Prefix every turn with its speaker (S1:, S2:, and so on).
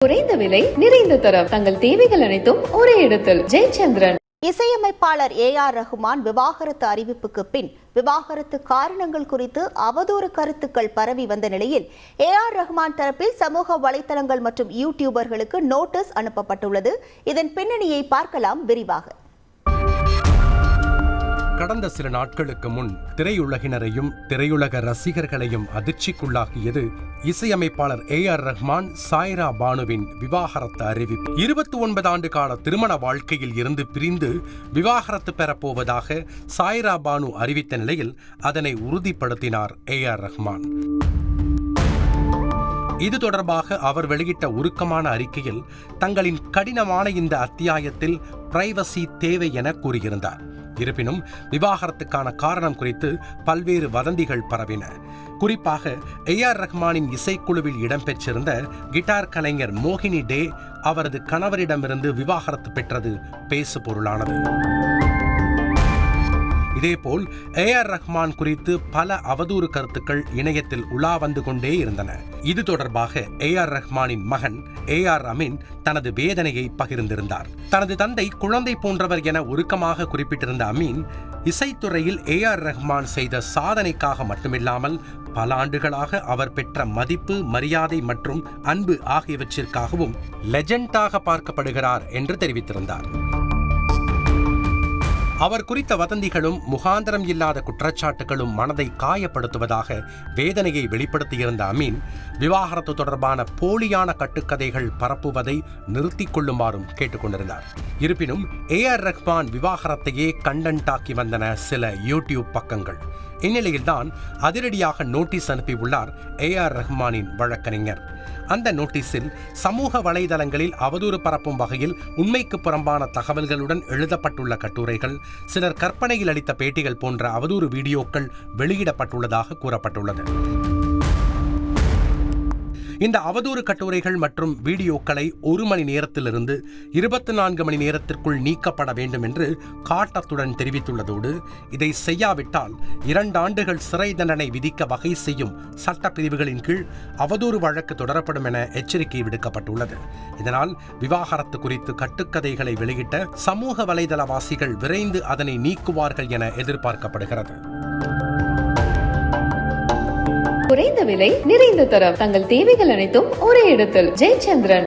S1: குறைந்த விலை நிறைந்த தரம் தங்கள் தேவைகள் அனைத்தும் ஒரே இடத்தில். ஜெயச்சந்திரன்.
S2: இசையமைப்பாளர் A.R. ரஹ்மான் விவாகரத்து அறிவிப்புக்கு பின் விவாகரத்து காரணங்கள் குறித்து அவதூறு கருத்துக்கள் பரவி வந்த நிலையில் A.R. ரஹ்மான் தரப்பில் சமூக வலைதளங்கள் மற்றும் யூடியூபர்களுக்கு நோட்டீஸ் அனுப்பப்பட்டுள்ளது. இதன் பின்னணியை பார்க்கலாம் விரிவாக.
S3: கடந்த சில நாட்களுக்கு முன் திரையுலகினரையும் திரையுலக ரசிகர்களையும் அதிர்ச்சிக்குள்ளாக்கியது இசையமைப்பாளர் A.R. ரஹ்மான் சாய்ரா பானுவின் விவாகரத்து அறிவிப்பு. 29 ஆண்டு கால திருமண வாழ்க்கையில் இருந்து பிரிந்து விவாகரத்து பெறப்போவதாக சாய்ரா பானு அறிவித்த நிலையில் அதனை உறுதிப்படுத்தினார் A.R. ரஹ்மான். இது தொடர்பாக அவர் வெளியிட்ட உருக்கமான அறிக்கையில் தங்களின் கடினமான இந்த அத்தியாயத்தில் பிரைவசி தேவை என கூறியிருந்தார். இருப்பினும் விவாகரத்துக்கான காரணம் குறித்து பல்வேறு வதந்திகள் பரவின. குறிப்பாக A.R. ரஹ்மானின் இசைக்குழுவில் இடம்பெற்றிருந்த கிட்டார் கலைஞர் மோகினி டே அவரது கணவரிடமிருந்து விவாகரத்து பெற்றது பேசு பொருளானது. இதேபோல் A.R. ரஹ்மான் குறித்து பல அவதூறு கருத்துக்கள் இணையத்தில் உலா வந்து கொண்டே இருந்தன. இது தொடர்பாக A.R. ரஹ்மானின் மகன் A.R. அமீன் தனது வேதனையை பகிர்ந்திருந்தார். தனது தந்தை குழந்தை போன்றவர் என உருக்கமாக குறிப்பிட்டிருந்த அமீன், இசைத்துறையில் A.R. ரஹ்மான் செய்த சாதனைக்காக மட்டுமில்லாமல் பல ஆண்டுகளாக அவர் பெற்ற மதிப்பு, மரியாதை மற்றும் அன்பு ஆகியவற்றிற்காகவும் லெஜெண்டாக பார்க்கப்படுகிறார் என்று தெரிவித்திருந்தார். அவர் குறித்த வதந்திகளும் முகாந்திரம் இல்லாத குற்றச்சாட்டுகளும் மனதை காயப்படுத்துவதாக வேதனையை வெளிப்படுத்தியிருந்த அமீன், விவாகரத்து தொடர்பான போலியான கட்டுக்கதைகள் பரப்புவதை நிறுத்திக் கொள்ளுமாறும் கேட்டுக்கொண்டிருந்தார். இருப்பினும் A.R. ரஹ்மான் விவாகரத்தையே கண்டென்ட்டாக்கி வந்தன சில யூடியூப் பக்கங்கள். இந்நிலையில்தான் அதிரடியாக நோட்டீஸ் அனுப்பியுள்ளார் A.R. ரஹ்மானின் வழக்கறிஞர். அந்த நோட்டீஸில் சமூக வலைதளங்களில் அவதூறு பரப்பும் வகையில் உண்மைக்கு புறம்பான தகவல்களுடன் எழுதப்பட்டுள்ள கட்டுரைகள், சிலர் கற்பனையில் அளித்த பேட்டிகள் போன்ற அவதூறு வீடியோக்கள் வெளியிடப்பட்டுள்ளதாக கூறப்பட்டுள்ளது. இந்த அவதூறு கட்டுரைகள் மற்றும் வீடியோக்களை 1 மணி நேரத்திலிருந்து 24 மணி நேரத்திற்குள் நீக்கப்பட வேண்டும் என்று காட்டத்துடன் தெரிவித்துள்ளதோடு, இதை செய்யாவிட்டால் 2 ஆண்டுகள் சிறை தண்டனை விதிக்க வகை செய்யும் சட்டப்பிரிவுகளின் கீழ் அவதூறு வழக்கு தொடரப்படும் என எச்சரிக்கை விடுக்கப்பட்டுள்ளது. இதனால் விவாகரத்து குறித்து கட்டுக்கதைகளை வெளியிட்ட சமூக வலைதளவாசிகள் விரைந்து அதனை நீக்குவார்கள் என எதிர்பார்க்கப்படுகிறது.
S1: குறைந்த விலை நிறைந்த தரம் தங்கள் தேவைகள் அனைத்தும் ஒரே இடத்தில். ஜெயச்சந்திரன்.